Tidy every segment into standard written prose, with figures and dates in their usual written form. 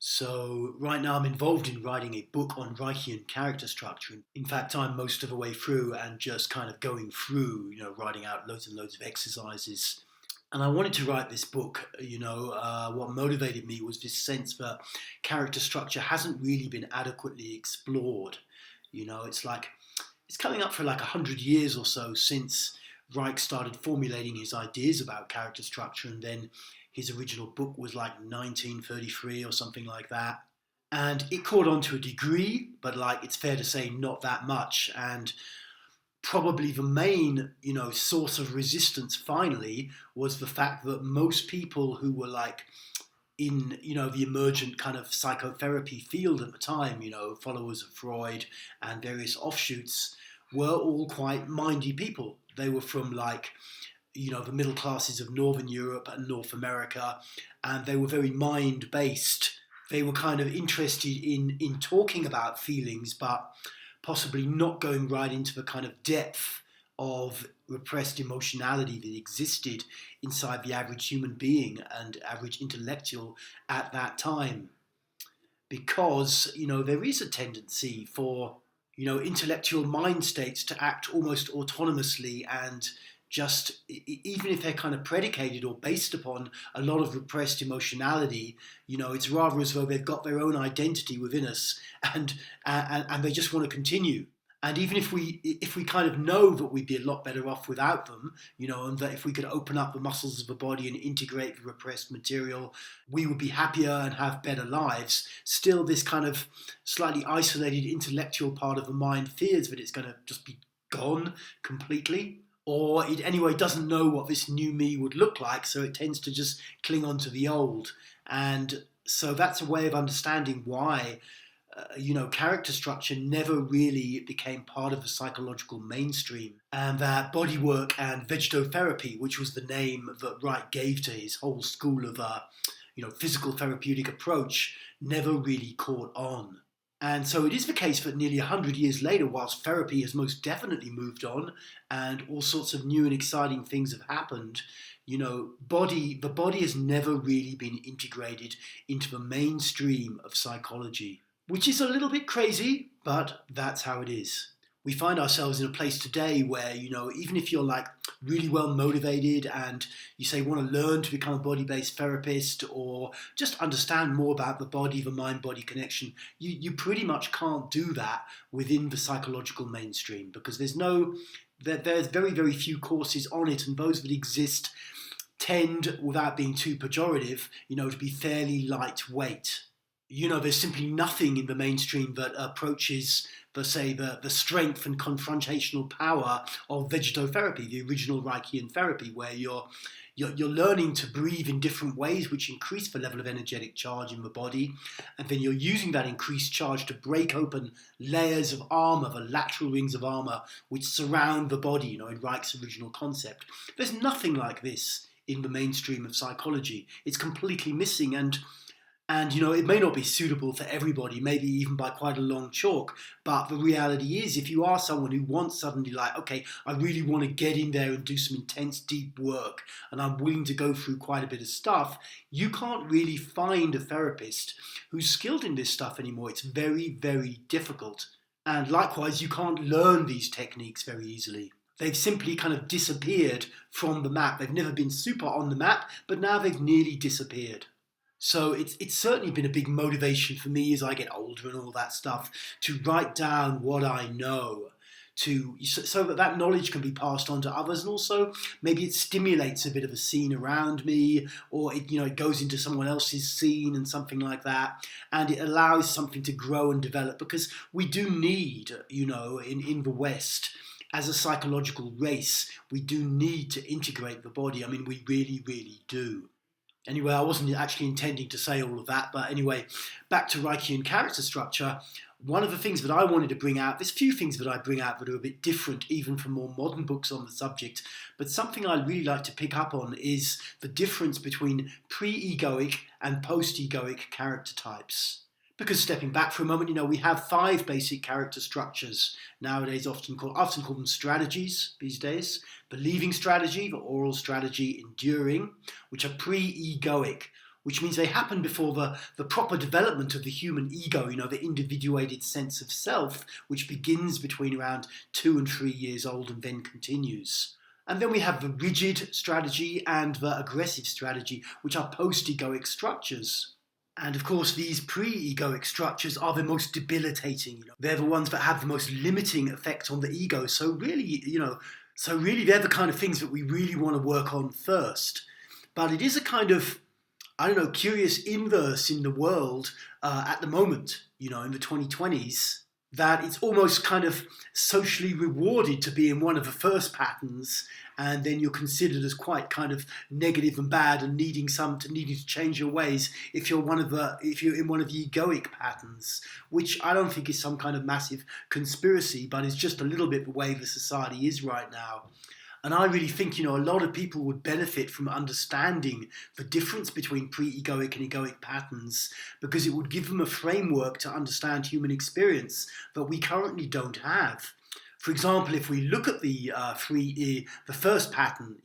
So right now I'm involved in writing a book on Reichian character structure. In fact, I'm most of the way through and just kind of going through, writing out loads and loads of exercises. And I wanted to write this book, what motivated me was this sense that character structure hasn't really been adequately explored. It's coming up for like 100 years or so since Reich started formulating his ideas about character structure, and then his original book was like 1933 or something like that. And it caught on to a degree, but like it's fair to say not that much. And probably the main, source of resistance finally was the fact that most people who were like in, the emergent kind of psychotherapy field at the time, followers of Freud and various offshoots, were all quite mindy people. They were from like, the middle classes of Northern Europe and North America, and they were very mind-based. They were kind of interested in talking about feelings, but possibly not going right into the kind of depth of repressed emotionality that existed inside the average human being and average intellectual at that time. Because, there is a tendency for, intellectual mind states to act almost autonomously and just, even if they're kind of predicated or based upon a lot of repressed emotionality, it's rather as though they've got their own identity within us and they just want to continue. And even if we kind of know that we'd be a lot better off without them, and that if we could open up the muscles of the body and integrate the repressed material, we would be happier and have better lives. Still, this kind of slightly isolated intellectual part of the mind fears that it's going to just be gone completely. Or it anyway doesn't know what this new me would look like, so it tends to just cling on to the old. And so that's a way of understanding why character structure never really became part of the psychological mainstream, and that bodywork and vegetotherapy, which was the name that Wright gave to his whole school of physical therapeutic approach, never really caught on. And so it is the case that nearly 100 years later, whilst therapy has most definitely moved on and all sorts of new and exciting things have happened, the body has never really been integrated into the mainstream of psychology, which is a little bit crazy, but that's how it is. We find ourselves in a place today where, even if you're like really well motivated and you say want to learn to become a body-based therapist or just understand more about the body, the mind-body connection, you pretty much can't do that within the psychological mainstream because there's very, very few courses on it, and those that exist tend, without being too pejorative, to be fairly lightweight. There's simply nothing in the mainstream that approaches the strength and confrontational power of vegetotherapy, the original Reichian therapy, where you're learning to breathe in different ways, which increase the level of energetic charge in the body, and then you're using that increased charge to break open layers of armor, the lateral rings of armor, which surround the body, in Reich's original concept. There's nothing like this in the mainstream of psychology. It's completely missing, and it may not be suitable for everybody, maybe even by quite a long chalk, but the reality is if you are someone who wants suddenly like, okay, I really want to get in there and do some intense deep work and I'm willing to go through quite a bit of stuff, you can't really find a therapist who's skilled in this stuff anymore. It's very, very difficult. And likewise, you can't learn these techniques very easily. They've simply kind of disappeared from the map. They've never been super on the map, but now they've nearly disappeared. So it's certainly been a big motivation for me as I get older and all that stuff to write down what I know, so that knowledge can be passed on to others, and also maybe it stimulates a bit of a scene around me, or it goes into someone else's scene and something like that, and it allows something to grow and develop, because we do need, in the West, as a psychological race, we do need to integrate the body. I mean, we really, really do. Anyway, I wasn't actually intending to say all of that, but anyway, back to Reichian character structure. One of the things that I wanted to bring out, there's few things that I bring out that are a bit different even from more modern books on the subject, but something I really like to pick up on is the difference between pre-egoic and post-egoic character types. Because stepping back for a moment, we have 5 basic character structures nowadays, often call them strategies these days. Believing strategy, the oral strategy, enduring, which are pre-egoic, which means they happen before the proper development of the human ego, the individuated sense of self, which begins between around 2 and 3 years old and then continues. And then we have the rigid strategy and the aggressive strategy, which are post-egoic structures. And of course, these pre-egoic structures are the most debilitating. They're the ones that have the most limiting effect on the ego. So really, they're the kind of things that we really want to work on first. But it is a kind of, curious inverse in the world at the moment, in the 2020s, that it's almost kind of socially rewarded to be in one of the first patterns, and then you're considered as quite kind of negative and bad and needing to change your ways if you're in one of the egoic patterns, which I don't think is some kind of massive conspiracy, but it's just a little bit the way the society is right now. And I really think, a lot of people would benefit from understanding the difference between pre-egoic and egoic patterns, because it would give them a framework to understand human experience that we currently don't have. For example, if we look at the first pattern,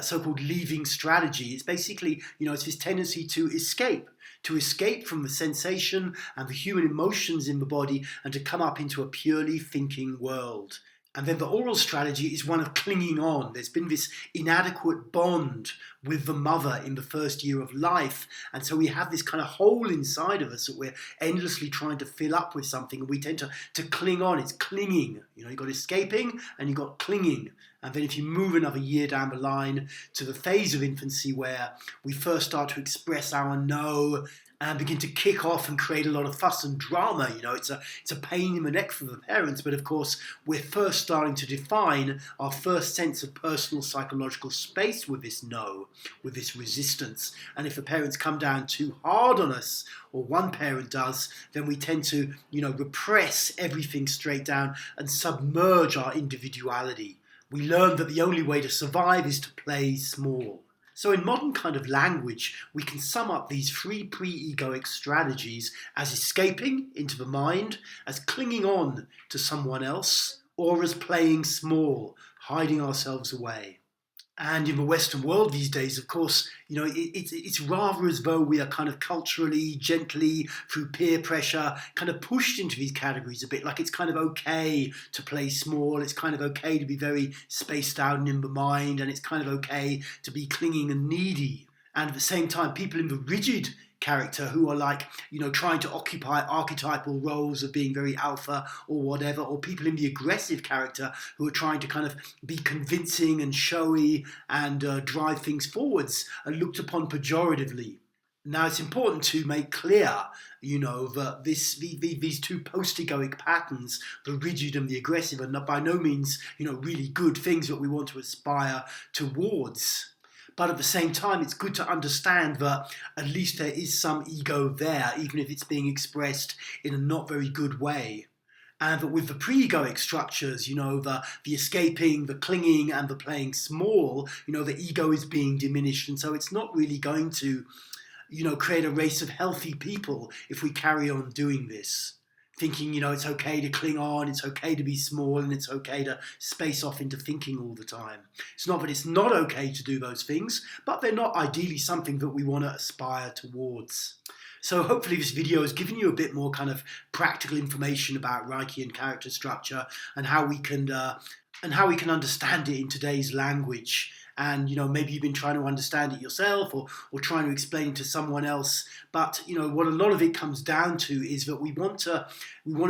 so-called leaving strategy, it's basically, it's this tendency to escape from the sensation and the human emotions in the body and to come up into a purely thinking world. And then the oral strategy is one of clinging on. There's been this inadequate bond with the mother in the first year of life. And so we have this kind of hole inside of us that we're endlessly trying to fill up with something. And we tend to cling on. It's clinging. You've got escaping and you've got clinging. And then if you move another year down the line to the phase of infancy where we first start to express our no and begin to kick off and create a lot of fuss and drama. It's a pain in the neck for the parents, but of course we're first starting to define our first sense of personal psychological space with this no, with this resistance. And if the parents come down too hard on us, or one parent does, then we tend to, repress everything straight down and submerge our individuality. We learn that the only way to survive is to play small. So in modern kind of language, we can sum up these 3 pre-egoic strategies as escaping into the mind, as clinging on to someone else, or as playing small, hiding ourselves away. And in the Western world these days, of course, it's rather as though we are kind of culturally, gently, through peer pressure, kind of pushed into these categories a bit. Like it's kind of okay to play small, it's kind of okay to be very spaced out and in the mind, and it's kind of okay to be clinging and needy. And at the same time, people in the rigid character who are like, trying to occupy archetypal roles of being very alpha or whatever, or people in the aggressive character who are trying to kind of be convincing and showy and drive things forwards, are looked upon pejoratively. Now, it's important to make clear, that these 2 post-egoic patterns, the rigid and the aggressive, are not by no means, really good things that we want to aspire towards. But at the same time, it's good to understand that at least there is some ego there, even if it's being expressed in a not very good way. And that with the pre-egoic structures, the escaping, the clinging, and the playing small, the ego is being diminished. And so it's not really going to, create a race of healthy people if we carry on doing this. Thinking, it's okay to cling on, it's okay to be small, and it's okay to space off into thinking all the time. It's not that it's not okay to do those things, but they're not ideally something that we want to aspire towards. So hopefully this video has given you a bit more kind of practical information about Reichian character structure and how we can understand it in today's language. And, maybe you've been trying to understand it yourself or trying to explain it to someone else. But, what a lot of it comes down to is that we want to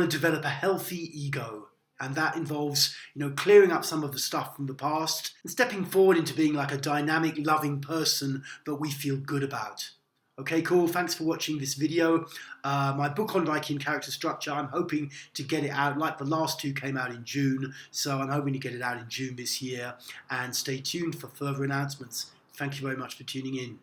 develop a healthy ego. And that involves, clearing up some of the stuff from the past and stepping forward into being like a dynamic, loving person that we feel good about. Okay, cool. Thanks for watching this video. My book on Reichian character structure, I'm hoping to get it out, like the last 2 came out in June, so I'm hoping to get it out in June this year, and stay tuned for further announcements. Thank you very much for tuning in.